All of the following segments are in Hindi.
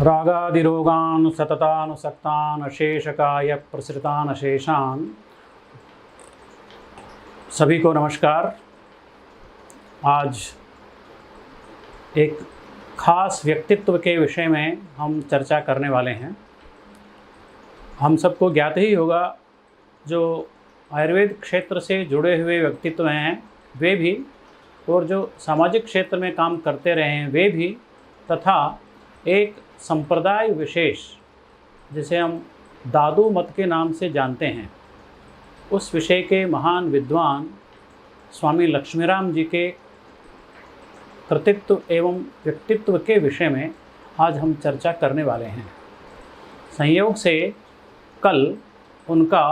रागादिरोगान् सततानुसक्तान् अशेषकाय प्रसृतान् अशेषान्। सभी को नमस्कार। आज एक खास व्यक्तित्व के विषय में हम चर्चा करने वाले हैं। हम सबको ज्ञात ही होगा, जो आयुर्वेद क्षेत्र से जुड़े हुए व्यक्तित्व हैं वे भी, और जो सामाजिक क्षेत्र में काम करते रहे हैं वे भी, तथा एक संप्रदाय विशेष जिसे हम दादू मत के नाम से जानते हैं, उस विषय के महान विद्वान स्वामी लक्ष्मीराम जी के कृतित्व एवं व्यक्तित्व के विषय में आज हम चर्चा करने वाले हैं। संयोग से कल उनका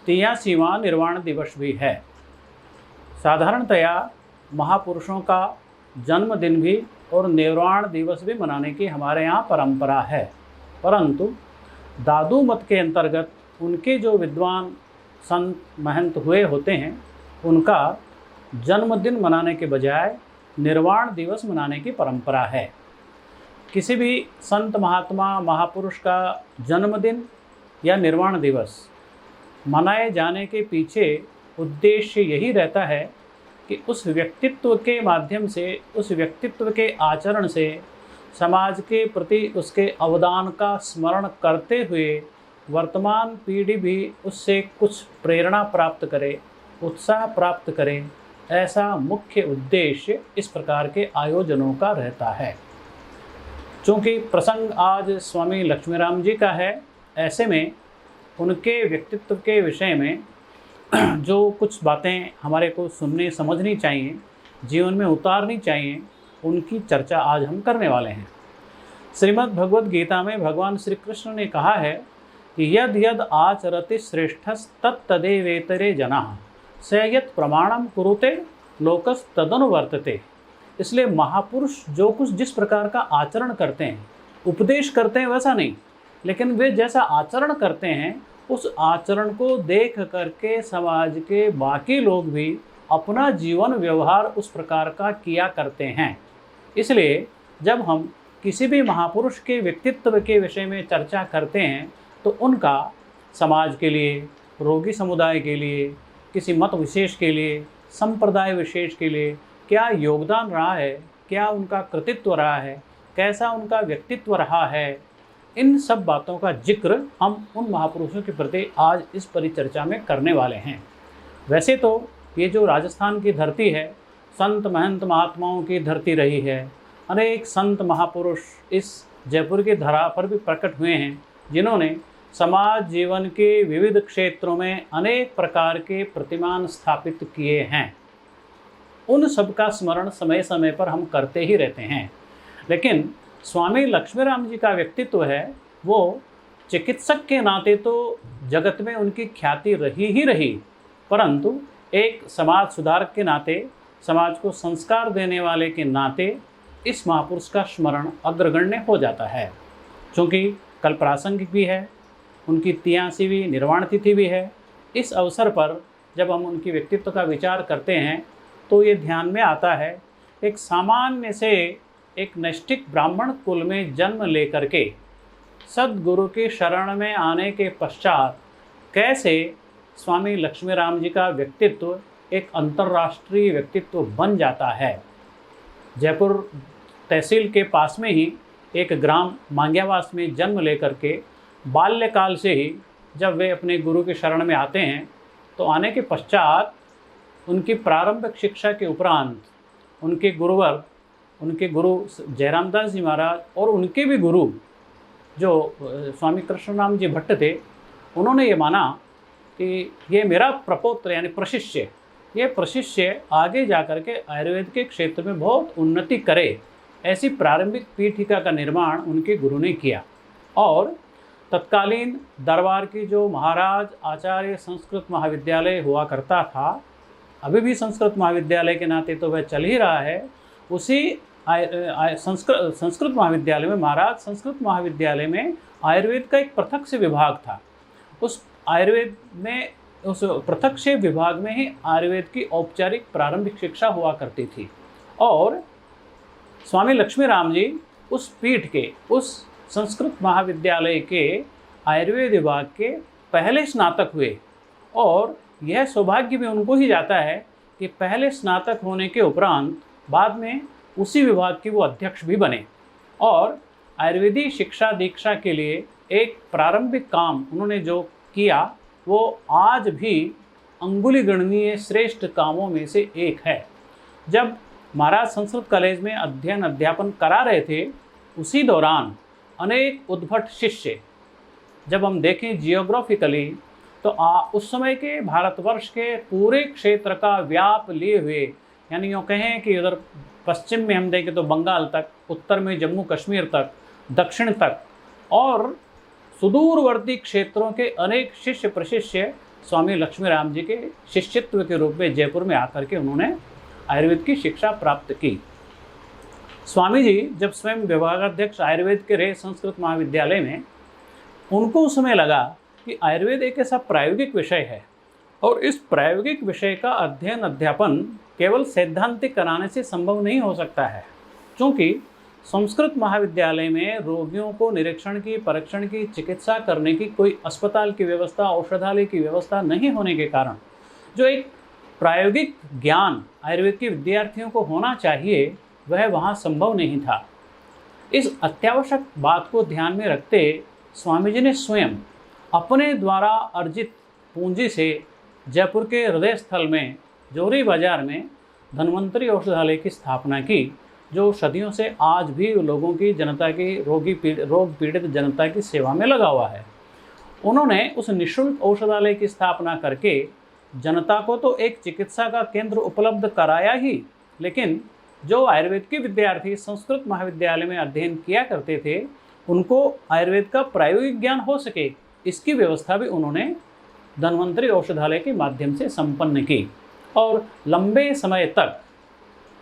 83वां निर्वाण दिवस भी है। साधारणतया महापुरुषों का जन्मदिन भी और निर्वाण दिवस भी मनाने की हमारे यहाँ परंपरा है, परंतु दादू मत के अंतर्गत उनके जो विद्वान संत महंत हुए होते हैं, उनका जन्मदिन मनाने के बजाय निर्वाण दिवस मनाने की परंपरा है। किसी भी संत महात्मा महापुरुष का जन्मदिन या निर्वाण दिवस मनाए जाने के पीछे उद्देश्य यही रहता है कि उस व्यक्तित्व के माध्यम से, उस व्यक्तित्व के आचरण से समाज के प्रति उसके अवदान का स्मरण करते हुए वर्तमान पीढ़ी भी उससे कुछ प्रेरणा प्राप्त करे, उत्साह प्राप्त करे। ऐसा मुख्य उद्देश्य इस प्रकार के आयोजनों का रहता है। चूँकि प्रसंग आज स्वामी लक्ष्मीराम जी का है, ऐसे में उनके व्यक्तित्व के विषय में जो कुछ बातें हमारे को सुननी समझनी चाहिए, जीवन में उतारनी चाहिए, उनकी चर्चा आज हम करने वाले हैं। श्रीमद् भगवद गीता में भगवान श्री कृष्ण ने कहा है कि यद यद आचरति श्रेष्ठस्तत्तदेवेतरे जनाः स यत् प्रमाणम कुरुते लोकस्तदनुवर्तते। इसलिए महापुरुष जो कुछ जिस प्रकार का आचरण करते हैं, उपदेश करते हैं वैसा नहीं, लेकिन वे जैसा आचरण करते हैं उस आचरण को देख करके समाज के बाकी लोग भी अपना जीवन व्यवहार उस प्रकार का किया करते हैं। इसलिए जब हम किसी भी महापुरुष के व्यक्तित्व के विषय में चर्चा करते हैं तो उनका समाज के लिए, रोगी समुदाय के लिए, किसी मत विशेष के लिए, संप्रदाय विशेष के लिए क्या योगदान रहा है, क्या उनका कृतित्व रहा है, कैसा उनका व्यक्तित्व रहा है, इन सब बातों का जिक्र हम उन महापुरुषों के प्रति आज इस परिचर्चा में करने वाले हैं। वैसे तो ये जो राजस्थान की धरती है, संत महंत महात्माओं की धरती रही है। अनेक संत महापुरुष इस जयपुर की धरा पर भी प्रकट हुए हैं, जिन्होंने समाज जीवन के विविध क्षेत्रों में अनेक प्रकार के प्रतिमान स्थापित किए हैं। उन सब का स्मरण समय समय पर हम करते ही रहते हैं। लेकिन स्वामी लक्ष्मीराम जी का व्यक्तित्व है, वो चिकित्सक के नाते तो जगत में उनकी ख्याति रही ही रही, परंतु एक समाज सुधारक के नाते, समाज को संस्कार देने वाले के नाते इस महापुरुष का स्मरण अग्रगण्य हो जाता है। क्योंकि कल प्रासंगिक भी है, उनकी 83वीं निर्वाण तिथि भी है। इस अवसर पर जब हम उनकी व्यक्तित्व का विचार करते हैं तो ये ध्यान में आता है, एक सामान्य से एक नैष्ठिक ब्राह्मण कुल में जन्म लेकर के सद्गुरु की शरण में आने के पश्चात कैसे स्वामी लक्ष्मीराम जी का व्यक्तित्व एक अंतर्राष्ट्रीय व्यक्तित्व बन जाता है। जयपुर तहसील के पास में ही एक ग्राम मांग्यावास में जन्म लेकर के बाल्यकाल से ही जब वे अपने गुरु की शरण में आते हैं, तो आने के पश्चात उनकी प्रारंभिक शिक्षा के उपरांत उनके गुरुवर, उनके गुरु जयराम दास जी महाराज और उनके भी गुरु जो स्वामी कृष्णराम जी भट्ट थे, उन्होंने ये माना कि ये मेरा प्रपौत्र यानी प्रशिष्य, ये प्रशिष्य आगे जाकर के आयुर्वेद के क्षेत्र में बहुत उन्नति करे। ऐसी प्रारंभिक पीठिका का निर्माण उनके गुरु ने किया। और तत्कालीन दरबार की जो महाराज आचार्य संस्कृत महाविद्यालय हुआ करता था, अभी भी संस्कृत महाविद्यालय के नाते तो वह चल ही रहा है, उसी संस्कृत महाविद्यालय में, महाराज संस्कृत महाविद्यालय में आयुर्वेद का एक पृथक से विभाग था। उस आयुर्वेद में, उस पृथक से विभाग में ही आयुर्वेद की औपचारिक प्रारंभिक शिक्षा हुआ करती थी। और स्वामी लक्ष्मीराम जी उस पीठ के, उस संस्कृत महाविद्यालय के आयुर्वेद विभाग के पहले स्नातक हुए और यह सौभाग्य भी उनको ही जाता है कि पहले स्नातक होने के उपरांत बाद में उसी विभाग के वो अध्यक्ष भी बने और आयुर्वेदिक शिक्षा दीक्षा के लिए एक प्रारंभिक काम उन्होंने जो किया वो आज भी अंगुली गणनीय श्रेष्ठ कामों में से एक है। जब महाराज संस्कृत कॉलेज में अध्ययन अध्यापन करा रहे थे उसी दौरान अनेक उद्भट शिष्य, जब हम देखें जियोग्राफिकली तो उस समय के भारतवर्ष के पूरे क्षेत्र का व्याप लिए हुए, यानी यूँ कहें कि उधर पश्चिम में हम देखें तो बंगाल तक, उत्तर में जम्मू कश्मीर तक, दक्षिण तक और सुदूरवर्ती क्षेत्रों के अनेक शिष्य प्रशिष्य स्वामी लक्ष्मीराम जी के शिष्यत्व के रूप में जयपुर में आकर के उन्होंने आयुर्वेद की शिक्षा प्राप्त की। स्वामी जी जब स्वयं विभागाध्यक्ष आयुर्वेद के रहे संस्कृत महाविद्यालय में, उनको उस समय लगा कि आयुर्वेद एक ऐसा प्रायोगिक विषय है और इस प्रायोगिक विषय का अध्ययन अध्यापन केवल सैद्धांतिक कराने से संभव नहीं हो सकता है, क्योंकि संस्कृत महाविद्यालय में रोगियों को निरीक्षण की, परीक्षण की, चिकित्सा करने की कोई अस्पताल की व्यवस्था, औषधालय की व्यवस्था नहीं होने के कारण जो एक प्रायोगिक ज्ञान आयुर्वेद के विद्यार्थियों को होना चाहिए वह वहाँ संभव नहीं था। इस अत्यावश्यक बात को ध्यान में रखते स्वामी जी ने स्वयं अपने द्वारा अर्जित पूंजी से जयपुर के हृदय स्थल में जोरी बाजार में धन्वंतरी औषधालय की स्थापना की, जो सदियों से आज भी लोगों की, जनता की, रोग पीड़ित जनता की सेवा में लगा हुआ है। उन्होंने उस निःशुल्क औषधालय की स्थापना करके जनता को तो एक चिकित्सा का केंद्र उपलब्ध कराया ही, लेकिन जो आयुर्वेद के विद्यार्थी संस्कृत महाविद्यालय में अध्ययन किया करते थे उनको आयुर्वेद का प्रायोगिक ज्ञान हो सके, इसकी व्यवस्था भी उन्होंने धन्वंतरी औषधालय के माध्यम से संपन्न की और लंबे समय तक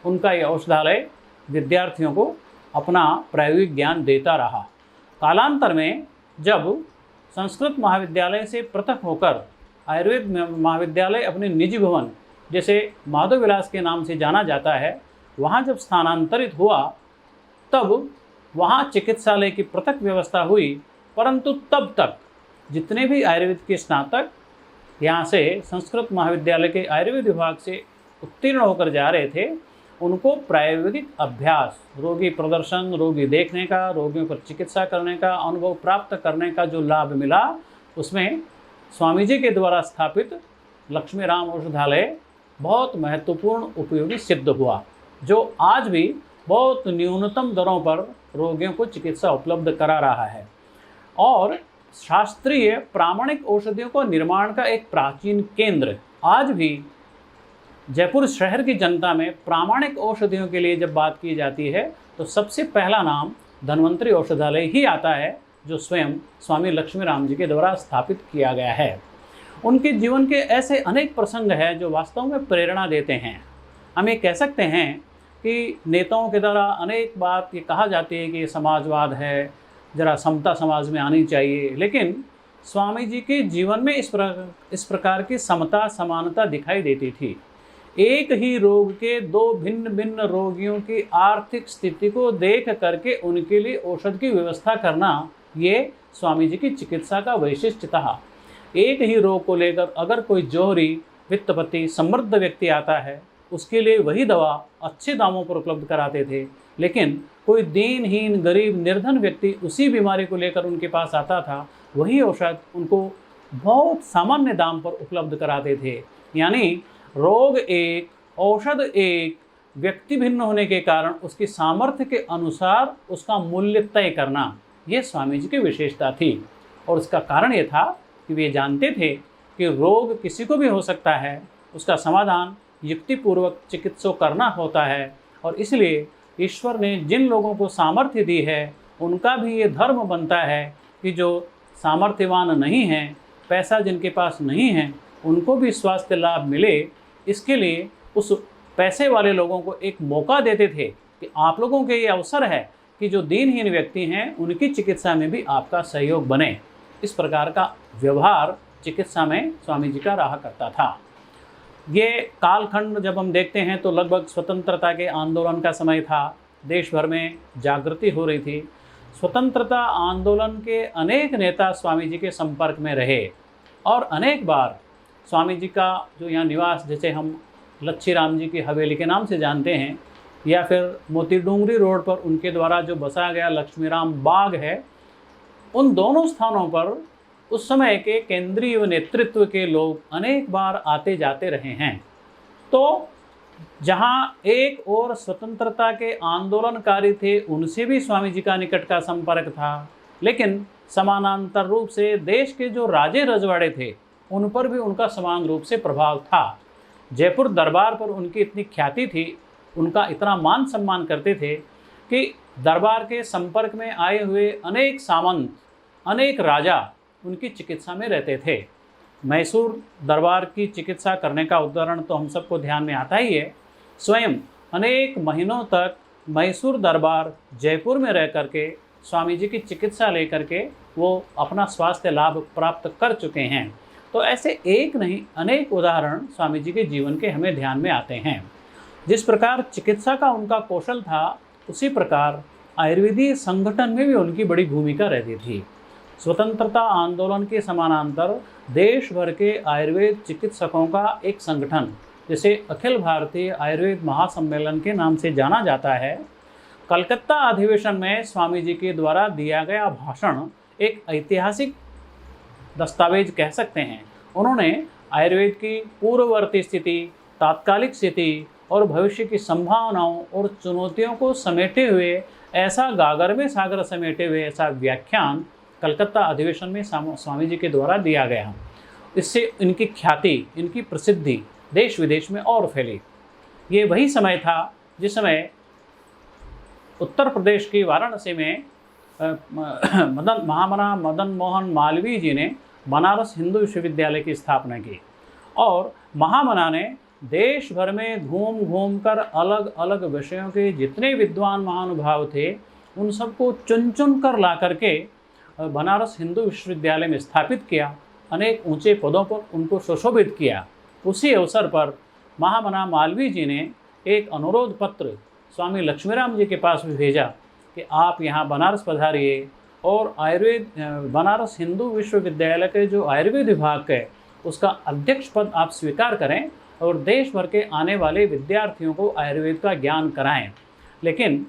उनका यह औषधालय विद्यार्थियों को अपना प्रायोगिक ज्ञान देता रहा। कालांतर में जब संस्कृत महाविद्यालय से पृथक होकर आयुर्वेद महाविद्यालय अपने निजी भवन जैसे माधव विलास के नाम से जाना जाता है, वहाँ जब स्थानांतरित हुआ तब वहाँ चिकित्सालय की पृथक व्यवस्था हुई, परंतु तब तक जितने भी आयुर्वेद के स्नातक यहाँ से संस्कृत महाविद्यालय के आयुर्वेद विभाग से उत्तीर्ण होकर जा रहे थे उनको प्रायोगिक अभ्यास, रोगी प्रदर्शन, रोगी देखने का, रोगियों पर चिकित्सा करने का अनुभव प्राप्त करने का जो लाभ मिला उसमें स्वामी जी के द्वारा स्थापित लक्ष्मीराम औषधालय बहुत महत्वपूर्ण उपयोगी सिद्ध हुआ, जो आज भी बहुत न्यूनतम दरों पर रोगियों को चिकित्सा उपलब्ध करा रहा है और शास्त्रीय प्रामाणिक औषधियों को निर्माण का एक प्राचीन केंद्र। आज भी जयपुर शहर की जनता में प्रामाणिक औषधियों के लिए जब बात की जाती है तो सबसे पहला नाम धन्वंतरी औषधालय ही आता है, जो स्वयं स्वामी लक्ष्मीराम जी के द्वारा स्थापित किया गया है। उनके जीवन के ऐसे अनेक प्रसंग हैं जो वास्तव में प्रेरणा देते हैं। हम ये कह सकते हैं कि नेताओं के द्वारा अनेक बात ये कहा जाती है कि ये समाजवाद है, जरा समता समाज में आनी चाहिए, लेकिन स्वामी जी के जीवन में इस प्रकार की समता समानता दिखाई देती थी। एक ही रोग के दो भिन्न भिन्न रोगियों की आर्थिक स्थिति को देख करके उनके लिए औषध की व्यवस्था करना, ये स्वामी जी की चिकित्सा का वैशिष्ट्य था। एक ही रोग को लेकर अगर कोई जौहरी वित्तपति समृद्ध व्यक्ति आता है उसके लिए वही दवा अच्छे दामों पर उपलब्ध कराते थे, लेकिन कोई दीनहीन गरीब निर्धन व्यक्ति उसी बीमारी को लेकर उनके पास आता था, वही औषध उनको बहुत सामान्य दाम पर उपलब्ध कराते थे। यानी रोग एक, औषध एक, व्यक्ति भिन्न होने के कारण उसकी सामर्थ्य के अनुसार उसका मूल्य तय करना, ये स्वामी जी की विशेषता थी। और उसका कारण ये था कि वे जानते थे कि रोग किसी को भी हो सकता है, उसका समाधान युक्तिपूर्वक चिकित्सा करना होता है और इसलिए ईश्वर ने जिन लोगों को सामर्थ्य दी है उनका भी ये धर्म बनता है कि जो सामर्थ्यवान नहीं हैं, पैसा जिनके पास नहीं है, उनको भी स्वास्थ्य लाभ मिले। इसके लिए उस पैसे वाले लोगों को एक मौका देते थे कि आप लोगों के ये अवसर है कि जो दीनहीन व्यक्ति हैं उनकी चिकित्सा में भी आपका सहयोग बने। इस प्रकार का व्यवहार चिकित्सा में स्वामी जी का रहा करता था। ये कालखंड जब हम देखते हैं तो लगभग स्वतंत्रता के आंदोलन का समय था, देश भर में जागृति हो रही थी। स्वतंत्रता आंदोलन के अनेक नेता स्वामी जी के संपर्क में रहे और अनेक बार स्वामी जी का जो यहाँ निवास, जैसे हम लच्छी राम जी की हवेली के नाम से जानते हैं, या फिर मोती डूंगरी रोड पर उनके द्वारा जो बसाया गया लक्ष्मीराम बाग है, उन दोनों स्थानों पर उस समय के केंद्रीय नेतृत्व के लोग अनेक बार आते जाते रहे हैं। तो जहाँ एक और स्वतंत्रता के आंदोलनकारी थे, उनसे भी स्वामी जी का निकट का संपर्क था, लेकिन समानांतर रूप से देश के जो राजे रजवाड़े थे उन पर भी उनका समान रूप से प्रभाव था। जयपुर दरबार पर उनकी इतनी ख्याति थी, उनका इतना मान सम्मान करते थे कि दरबार के संपर्क में आए हुए अनेक सामंत, अनेक राजा उनकी चिकित्सा में रहते थे। मैसूर दरबार की चिकित्सा करने का उदाहरण तो हम सबको ध्यान में आता ही है। स्वयं अनेक महीनों तक मैसूर दरबार जयपुर में रह करके स्वामी जी की चिकित्सा लेकर के वो अपना स्वास्थ्य लाभ प्राप्त कर चुके हैं। तो ऐसे एक नहीं अनेक उदाहरण स्वामी जी के जीवन के हमें ध्यान में आते हैं। जिस प्रकार चिकित्सा का उनका कौशल था, उसी प्रकार आयुर्वेदीय संगठन में भी उनकी बड़ी भूमिका रहती थी। स्वतंत्रता आंदोलन के समानांतर देश भर के आयुर्वेद चिकित्सकों का एक संगठन, जिसे अखिल भारतीय आयुर्वेद महासम्मेलन के नाम से जाना जाता है, कलकत्ता अधिवेशन में स्वामी जी के द्वारा दिया गया भाषण एक ऐतिहासिक दस्तावेज कह सकते हैं। उन्होंने आयुर्वेद की पूर्ववर्ती स्थिति, तात्कालिक स्थिति और भविष्य की संभावनाओं और चुनौतियों को समेटे हुए ऐसा गागर में सागर समेटे हुए ऐसा व्याख्यान कलकत्ता अधिवेशन में स्वामी जी के द्वारा दिया गया। इससे इनकी ख्याति, इनकी प्रसिद्धि देश विदेश में और फैली। ये वही समय था जिस समय उत्तर प्रदेश की वाराणसी में महामना मदन मोहन मालवीय जी ने बनारस हिंदू विश्वविद्यालय की स्थापना की और महामना ने देश भर में घूम घूम कर अलग अलग विषयों के जितने विद्वान महानुभाव थे उन सबको चुन चुन कर ला करके बनारस हिंदू विश्वविद्यालय में स्थापित किया। अनेक ऊंचे पदों पर उनको सुशोभित किया। उसी अवसर पर महामना मालवीय जी ने एक अनुरोध पत्र स्वामी लक्ष्मीराम जी के पास भी भेजा कि आप यहाँ बनारस पधारिए और आयुर्वेद बनारस हिंदू विश्वविद्यालय के जो आयुर्वेद विभाग है उसका अध्यक्ष पद आप स्वीकार करें और देश भर के आने वाले विद्यार्थियों को आयुर्वेद का ज्ञान कराएं। लेकिन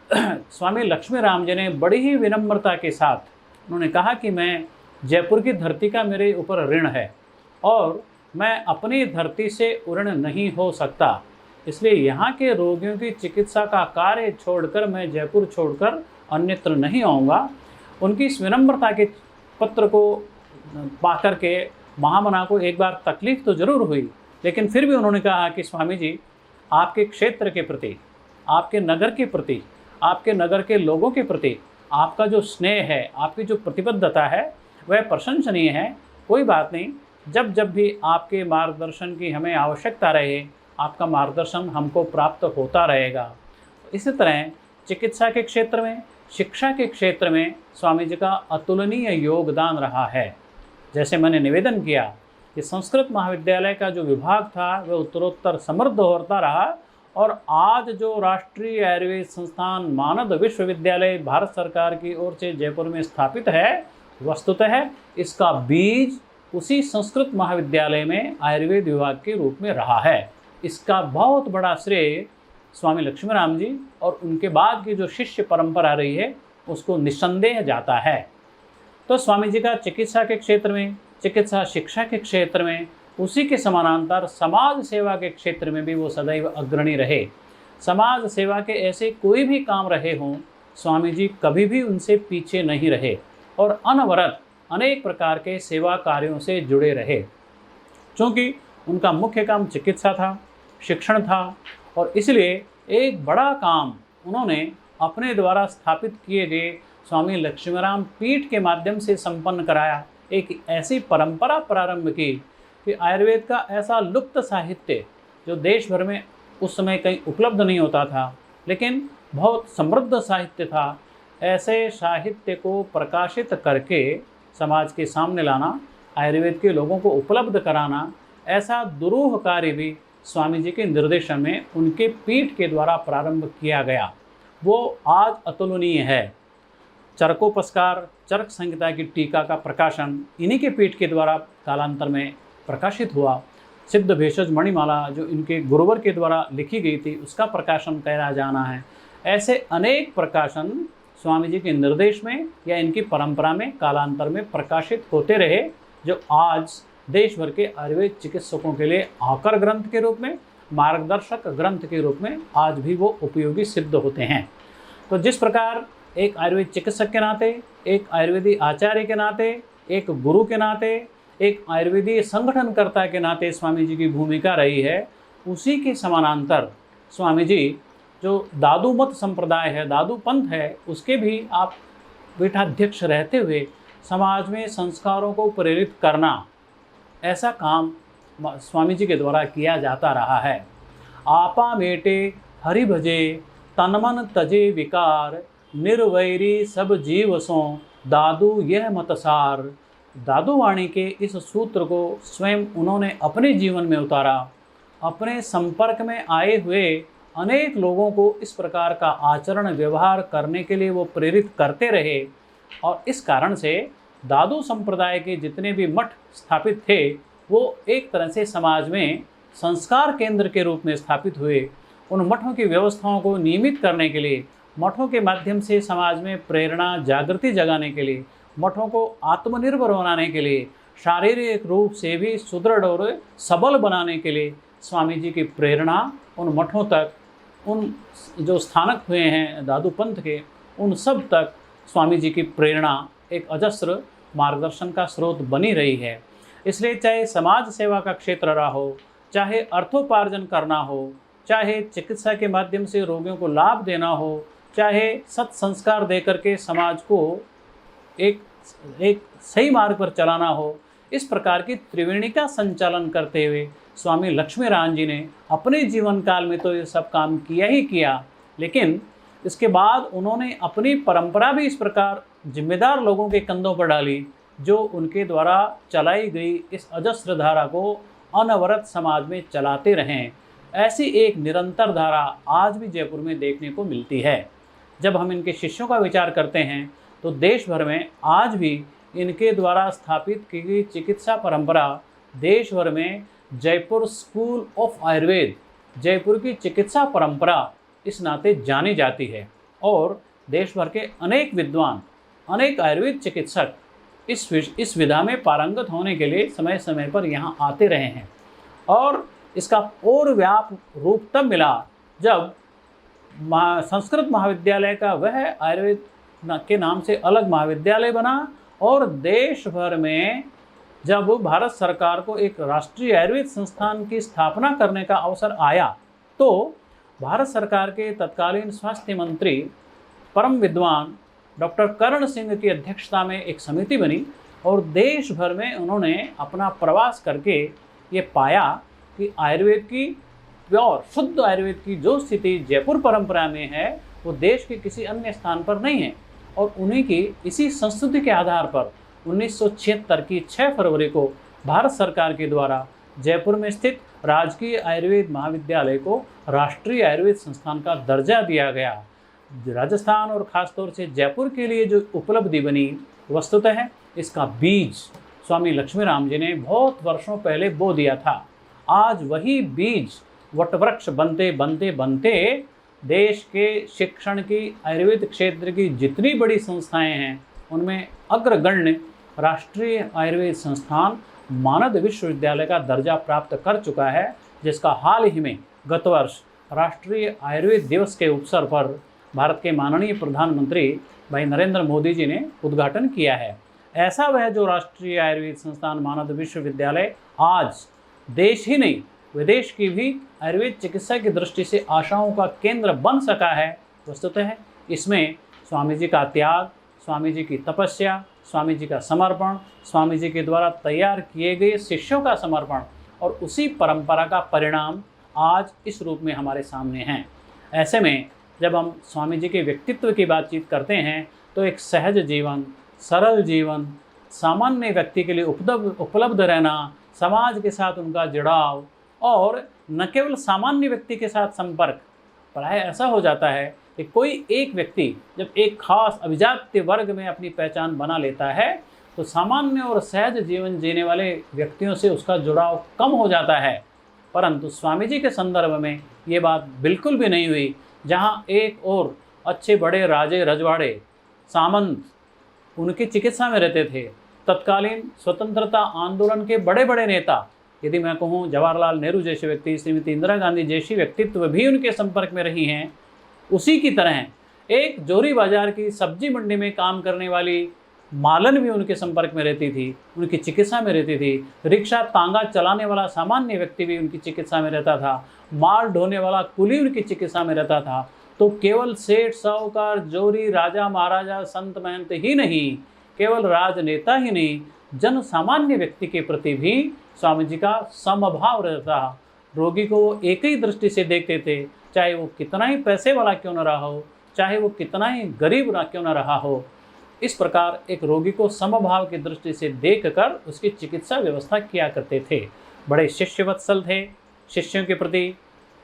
स्वामी लक्ष्मीराम जी ने बड़ी ही विनम्रता के साथ उन्होंने कहा कि मैं जयपुर की धरती का मेरे ऊपर ऋण है और मैं अपनी धरती से ऋण नहीं हो सकता, इसलिए यहाँ के रोगियों की चिकित्सा का कार्य छोड़कर मैं जयपुर छोड़कर अन्यत्र नहीं आऊँगा। उनकी इस विनम्रता के पत्र को पा करके महामना को एक बार तकलीफ तो ज़रूर हुई, लेकिन फिर भी उन्होंने कहा कि स्वामी जी, आपके क्षेत्र के प्रति, आपके नगर के प्रति, आपके नगर के लोगों के प्रति आपका जो स्नेह है, आपकी जो प्रतिबद्धता है वह प्रशंसनीय है। कोई बात नहीं, जब जब भी आपके मार्गदर्शन की हमें आवश्यकता रहे, आपका मार्गदर्शन हमको प्राप्त होता रहेगा। इसी तरह चिकित्सा के क्षेत्र में, शिक्षा के क्षेत्र में स्वामी जी का अतुलनीय योगदान रहा है। जैसे मैंने निवेदन किया कि संस्कृत महाविद्यालय का जो विभाग था वह उत्तरोत्तर समृद्ध होता रहा और आज जो राष्ट्रीय आयुर्वेद संस्थान मानद विश्वविद्यालय भारत सरकार की ओर से जयपुर में स्थापित है, वस्तुतः इसका बीज उसी संस्कृत महाविद्यालय में आयुर्वेद विभाग के रूप में रहा है। इसका बहुत बड़ा श्रेय स्वामी लक्ष्मीराम जी और उनके बाद की जो शिष्य परंपरा रही है उसको निस्संदेह जाता है। तो स्वामी जी का चिकित्सा के क्षेत्र में, चिकित्सा शिक्षा के क्षेत्र में, उसी के समानांतर समाज सेवा के क्षेत्र में भी वो सदैव अग्रणी रहे। समाज सेवा के ऐसे कोई भी काम रहे हों, स्वामी जी कभी भी उनसे पीछे नहीं रहे और अनवरत अनेक प्रकार के सेवा कार्यों से जुड़े रहे। क्योंकि उनका मुख्य काम चिकित्सा था, शिक्षण था और इसलिए एक बड़ा काम उन्होंने अपने द्वारा स्थापित किए गए स्वामी लक्ष्मीराम पीठ के माध्यम से संपन्न कराया। एक ऐसी परंपरा प्रारंभ की कि आयुर्वेद का ऐसा लुप्त साहित्य जो देश भर में उस समय कहीं उपलब्ध नहीं होता था, लेकिन बहुत समृद्ध साहित्य था, ऐसे साहित्य को प्रकाशित करके समाज के सामने लाना, आयुर्वेद के लोगों को उपलब्ध कराना, ऐसा दुरूह कार्य भी स्वामी जी के निर्देशन में उनके पीठ के द्वारा प्रारंभ किया गया। वो आज अतुलनीय है। चरकोपस्कार, चरक संहिता की टीका का प्रकाशन इन्हीं के पीठ के द्वारा कालांतर में प्रकाशित हुआ। सिद्ध भेषज मणिमाला जो इनके गुरुवर के द्वारा लिखी गई थी, उसका प्रकाशन करा जाना है। ऐसे अनेक प्रकाशन स्वामी जी के निर्देश में या इनकी परंपरा में कालांतर में प्रकाशित होते रहे, जो आज देश भर के आयुर्वेद चिकित्सकों के लिए आकर ग्रंथ के रूप में, मार्गदर्शक ग्रंथ के रूप में आज भी वो उपयोगी सिद्ध होते हैं। तो जिस प्रकार एक आयुर्वेद चिकित्सक के नाते, एक आयुर्वेदी आचार्य के नाते, एक गुरु के नाते, एक आयुर्वेदीय संगठनकर्ता के नाते स्वामी जी की भूमिका रही है, उसी के समानांतर स्वामी जी जो दादू मत संप्रदाय है, दादू पंथ है, उसके भी आप पीठाध्यक्ष रहते हुए समाज में संस्कारों को प्रेरित करना, ऐसा काम स्वामी जी के द्वारा किया जाता रहा है। आपा मेटे हरि भजे, तनमन तजे विकार, निर्वैरी सब जीवसों, दादू यह मतसार। दादू वाणी के इस सूत्र को स्वयं उन्होंने अपने जीवन में उतारा। अपने संपर्क में आए हुए अनेक लोगों को इस प्रकार का आचरण व्यवहार करने के लिए वो प्रेरित करते रहे, और इस कारण से दादू संप्रदाय के जितने भी मठ स्थापित थे वो एक तरह से समाज में संस्कार केंद्र के रूप में स्थापित हुए। उन मठों की व्यवस्थाओं को नियमित करने के लिए, मठों के माध्यम से समाज में प्रेरणा जागृति जगाने के लिए, मठों को आत्मनिर्भर बनाने के लिए, शारीरिक रूप से भी सुदृढ़ और सबल बनाने के लिए स्वामी जी की प्रेरणा उन मठों तक, उन जो स्थानक हुए हैं दादू पंथ के, उन सब तक स्वामी जी की प्रेरणा एक अजस्र मार्गदर्शन का स्रोत बनी रही है। इसलिए चाहे समाज सेवा का क्षेत्र रहा हो, चाहे अर्थोपार्जन करना हो, चाहे चिकित्सा के माध्यम से रोगियों को लाभ देना हो, चाहे सत्संस्कार दे करके समाज को एक सही मार्ग पर चलाना हो, इस प्रकार की त्रिवेणी का संचालन करते हुए स्वामी लक्ष्मीराम जी ने अपने जीवन काल में तो ये सब काम किया ही किया, लेकिन इसके बाद उन्होंने अपनी परंपरा भी इस प्रकार जिम्मेदार लोगों के कंधों पर डाली, जो उनके द्वारा चलाई गई इस अजस्र धारा को अनवरत समाज में चलाते रहें। ऐसी एक निरंतर धारा आज भी जयपुर में देखने को मिलती है। जब हम इनके शिष्यों का विचार करते हैं तो देश भर में आज भी इनके द्वारा स्थापित की गई चिकित्सा परंपरा देश भर में जयपुर स्कूल ऑफ आयुर्वेद, जयपुर की चिकित्सा परंपरा इस नाते जानी जाती है। और देश भर के अनेक विद्वान, अनेक आयुर्वेद चिकित्सक इस विधा में पारंगत होने के लिए समय समय पर यहाँ आते रहे हैं। और इसका और व्याप रूप तब मिला जब संस्कृत महाविद्यालय का वह आयुर्वेद के नाम से अलग महाविद्यालय बना, और देश भर में जब भारत सरकार को एक राष्ट्रीय आयुर्वेद संस्थान की स्थापना करने का अवसर आया, तो भारत सरकार के तत्कालीन स्वास्थ्य मंत्री परम विद्वान डॉक्टर कर्ण सिंह की अध्यक्षता में एक समिति बनी, और देश भर में उन्होंने अपना प्रवास करके ये पाया कि आयुर्वेद की प्योर शुद्ध आयुर्वेद की जो स्थिति जयपुर परंपरा में है वो देश के किसी अन्य स्थान पर नहीं है। और उन्हीं की इसी संस्कृति के आधार पर 1976 की 6 फरवरी को भारत सरकार के द्वारा जयपुर में स्थित राजकीय आयुर्वेद महाविद्यालय को राष्ट्रीय आयुर्वेद संस्थान का दर्जा दिया गया। राजस्थान और ख़ासतौर से जयपुर के लिए जो उपलब्धि बनी, वस्तुतः इसका बीज स्वामी लक्ष्मीराम जी ने बहुत वर्षों पहले बो दिया था। आज वही बीज वटवृक्ष बनते बनते बनते देश के शिक्षण की, आयुर्वेद क्षेत्र की जितनी बड़ी संस्थाएं हैं उनमें अग्रगण्य राष्ट्रीय आयुर्वेद संस्थान मानद विश्वविद्यालय का दर्जा प्राप्त कर चुका है, जिसका हाल ही में गत वर्ष राष्ट्रीय आयुर्वेद दिवस के अवसर पर भारत के माननीय प्रधानमंत्री भाई नरेंद्र मोदी जी ने उद्घाटन किया है। ऐसा वह जो राष्ट्रीय आयुर्वेद संस्थान मानद विश्वविद्यालय आज देश ही नहीं विदेश की भी आयुर्वेद चिकित्सा की दृष्टि से आशाओं का केंद्र बन सका है। वस्तुतः इसमें स्वामी जी का त्याग, स्वामी जी की तपस्या, स्वामी जी का समर्पण, स्वामी जी के द्वारा तैयार किए गए शिष्यों का समर्पण और उसी परंपरा का परिणाम आज इस रूप में हमारे सामने हैं। ऐसे में जब हम स्वामी जी के व्यक्तित्व की बातचीत करते हैं तो एक सहज जीवन, सरल जीवन, सामान्य व्यक्ति के लिए उपलब्ध रहना, समाज के साथ उनका जुड़ाव और न केवल सामान्य व्यक्ति के साथ संपर्क, प्राय ऐसा हो जाता है कि कोई एक व्यक्ति जब एक खास अभिजात्य वर्ग में अपनी पहचान बना लेता है तो सामान्य और सहज जीवन जीने वाले व्यक्तियों से उसका जुड़ाव कम हो जाता है। परंतु स्वामी जी के संदर्भ में ये बात बिल्कुल भी नहीं हुई। जहाँ एक और अच्छे बड़े राजे रजवाड़े सामंत उनकी चिकित्सा में रहते थे, तत्कालीन स्वतंत्रता आंदोलन के बड़े बड़े नेता, यदि मैं कहूँ जवाहरलाल नेहरू जैसे व्यक्ति, श्रीमती इंदिरा गांधी जैसी व्यक्तित्व भी उनके संपर्क में रही हैं, उसी की तरह एक जोरी बाजार की सब्जी मंडी में काम करने वाली मालन भी उनके संपर्क में रहती थी, उनकी चिकित्सा में रहती थी। रिक्शा तांगा चलाने वाला सामान्य व्यक्ति भी उनकी चिकित्सा में रहता था, माल ढोने वाला कुली उनकी चिकित्सा में रहता था। तो केवल सेठ साहूकार जोरी राजा महाराजा संत महंत ही नहीं, केवल राजनेता ही नहीं, जन सामान्य व्यक्ति के प्रति भी स्वामी जी का समभाव रहता। रोगी को वो एक ही दृष्टि से देखते थे, चाहे वो कितना ही पैसे वाला क्यों न रहा हो, चाहे वो कितना ही गरीब क्यों न रहा हो। इस प्रकार एक रोगी को समभाव की दृष्टि से देखकर उसकी चिकित्सा व्यवस्था किया करते थे। बड़े शिष्यवत्सल थे, शिष्यों के प्रति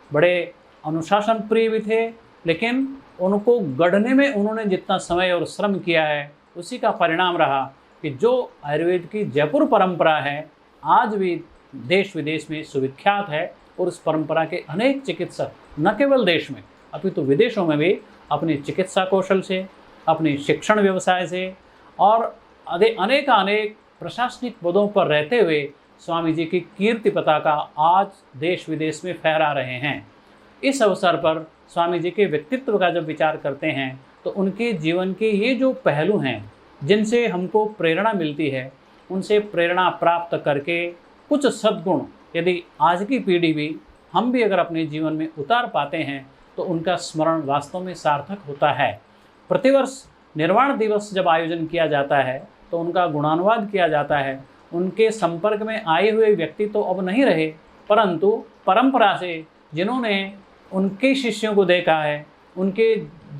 बड़े अनुशासन प्रिय भी थे, लेकिन उनको गढ़ने में उन्होंने जितना समय और श्रम किया है उसी का परिणाम रहा कि जो आयुर्वेद की जयपुर परंपरा है आज भी देश विदेश में सुविख्यात है। और उस परंपरा के अनेक चिकित्सक न केवल देश में अपितु विदेशों में भी अपने चिकित्सा कौशल से, अपने शिक्षण व्यवसाय से और अनेक प्रशासनिक पदों पर रहते हुए स्वामी जी की कीर्ति पताका आज देश विदेश में फहरा रहे हैं। इस अवसर पर स्वामी जी के व्यक्तित्व का जब विचार करते हैं तो उनके जीवन के ये जो पहलू हैं जिनसे हमको प्रेरणा मिलती है, उनसे प्रेरणा प्राप्त करके कुछ सद्गुण यदि आज की पीढ़ी भी हम भी अगर अपने जीवन में उतार पाते हैं तो उनका स्मरण वास्तव में सार्थक होता है। प्रतिवर्ष निर्वाण दिवस जब आयोजन किया जाता है तो उनका गुणानुवाद किया जाता है। उनके संपर्क में आए हुए व्यक्ति तो अब नहीं रहे, परंतु परंपरा से जिन्होंने उनके शिष्यों को देखा है, उनके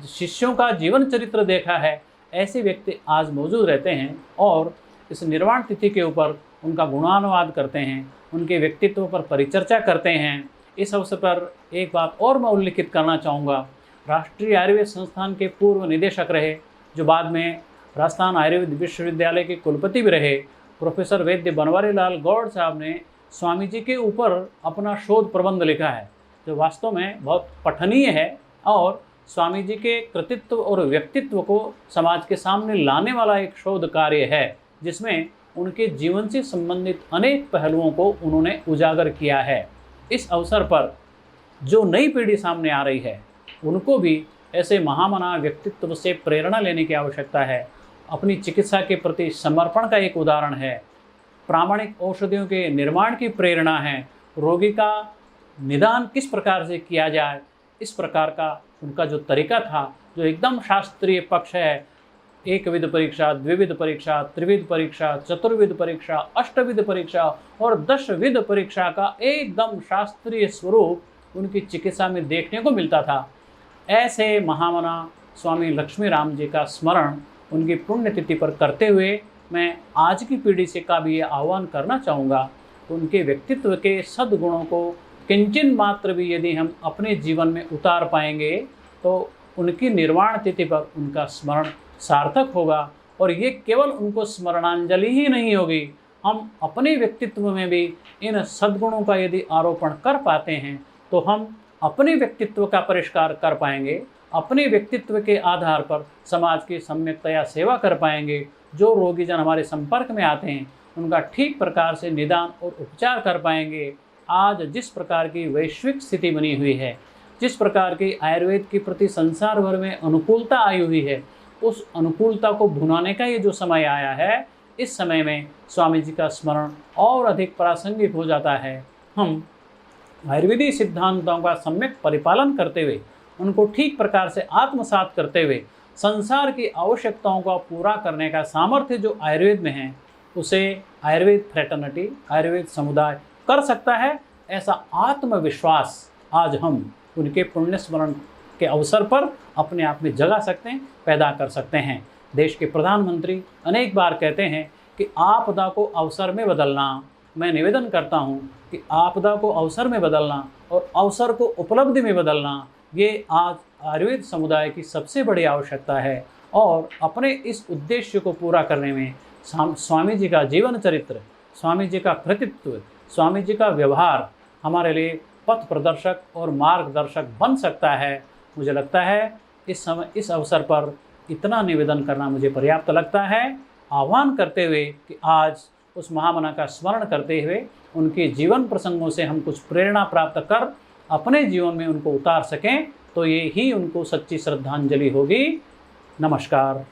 शिष्यों का जीवन चरित्र देखा है, ऐसे व्यक्ति आज मौजूद रहते हैं और इस निर्वाण तिथि के ऊपर उनका गुणानुवाद करते हैं, उनके व्यक्तित्व पर परिचर्चा करते हैं। इस अवसर पर एक बात और मैं उल्लेखित करना चाहूँगा। राष्ट्रीय आयुर्वेद संस्थान के पूर्व निदेशक रहे, जो बाद में राजस्थान आयुर्वेद विश्वविद्यालय के कुलपति भी रहे, प्रोफेसर वैद्य बनवारी लाल गौड़ साहब ने स्वामी जी के ऊपर अपना शोध प्रबंध लिखा है, जो वास्तव में बहुत पठनीय है और स्वामी जी के कृतित्व और व्यक्तित्व को समाज के सामने लाने वाला एक शोध कार्य है, जिसमें उनके जीवन से संबंधित अनेक पहलुओं को उन्होंने उजागर किया है। इस अवसर पर जो नई पीढ़ी सामने आ रही है उनको भी ऐसे महामना व्यक्तित्व से प्रेरणा लेने की आवश्यकता है। अपनी चिकित्सा के प्रति समर्पण का एक उदाहरण है, प्रामाणिक औषधियों के निर्माण की प्रेरणा है, रोगी का निदान किस प्रकार से किया जाए इस प्रकार का उनका जो तरीका था, जो एकदम शास्त्रीय पक्ष है, एकविध परीक्षा, द्विविध परीक्षा, त्रिविध परीक्षा, चतुर्विध परीक्षा, अष्टविध परीक्षा और 10विध परीक्षा का एकदम शास्त्रीय स्वरूप उनकी चिकित्सा में देखने को मिलता था। ऐसे महामना स्वामी लक्ष्मी राम जी का स्मरण उनकी पुण्यतिथि पर करते हुए मैं आज की पीढ़ी से का भी ये आह्वान करना चाहूँगा। उनके व्यक्तित्व के सद्गुणों को किंचन मात्र भी यदि हम अपने जीवन में उतार पाएंगे तो उनकी निर्वाण तिथि पर उनका स्मरण सार्थक होगा। और ये केवल उनको स्मरणांजलि ही नहीं होगी, हम अपने व्यक्तित्व में भी इन सद्गुणों का यदि आरोपण कर पाते हैं तो हम अपने व्यक्तित्व का परिष्कार कर पाएंगे, अपने व्यक्तित्व के आधार पर समाज की सम्यकतया सेवा कर पाएंगे। जो रोगीजन हमारे संपर्क में आते हैं उनका ठीक प्रकार से निदान और उपचार कर पाएंगे। आज जिस प्रकार की वैश्विक स्थिति बनी हुई है, जिस प्रकार की आयुर्वेद के प्रति संसार भर में अनुकूलता आई हुई है, उस अनुकूलता को भुनाने का ये जो समय आया है, इस समय में स्वामी जी का स्मरण और अधिक प्रासंगिक हो जाता है। हम आयुर्वेदिक सिद्धांतों का सम्यक परिपालन करते हुए, उनको ठीक प्रकार से आत्मसात करते हुए संसार की आवश्यकताओं को पूरा करने का सामर्थ्य जो आयुर्वेद में है, उसे आयुर्वेद फ्रेटर्निटी, आयुर्वेद समुदाय कर सकता है। ऐसा आत्मविश्वास आज हम उनके पुण्य स्मरण के अवसर पर अपने आप में जगा सकते हैं, पैदा कर सकते हैं। देश के प्रधानमंत्री अनेक बार कहते हैं कि आपदा को अवसर में बदलना। मैं निवेदन करता हूं कि आपदा को अवसर में बदलना और अवसर को उपलब्धि में बदलना, ये आज आयुर्वेद समुदाय की सबसे बड़ी आवश्यकता है और अपने इस उद्देश्य को पूरा करने में स्वामी जी का जीवन चरित्र, स्वामी जी का कृतित्व, स्वामी जी का व्यवहार हमारे लिए पथ प्रदर्शक और मार्गदर्शक बन सकता है। मुझे लगता है इस अवसर पर इतना निवेदन करना मुझे पर्याप्त लगता है, आह्वान करते हुए कि आज उस महामना का स्मरण करते हुए उनके जीवन प्रसंगों से हम कुछ प्रेरणा प्राप्त कर अपने जीवन में उनको उतार सकें, तो ये ही उनको सच्ची श्रद्धांजलि होगी। नमस्कार।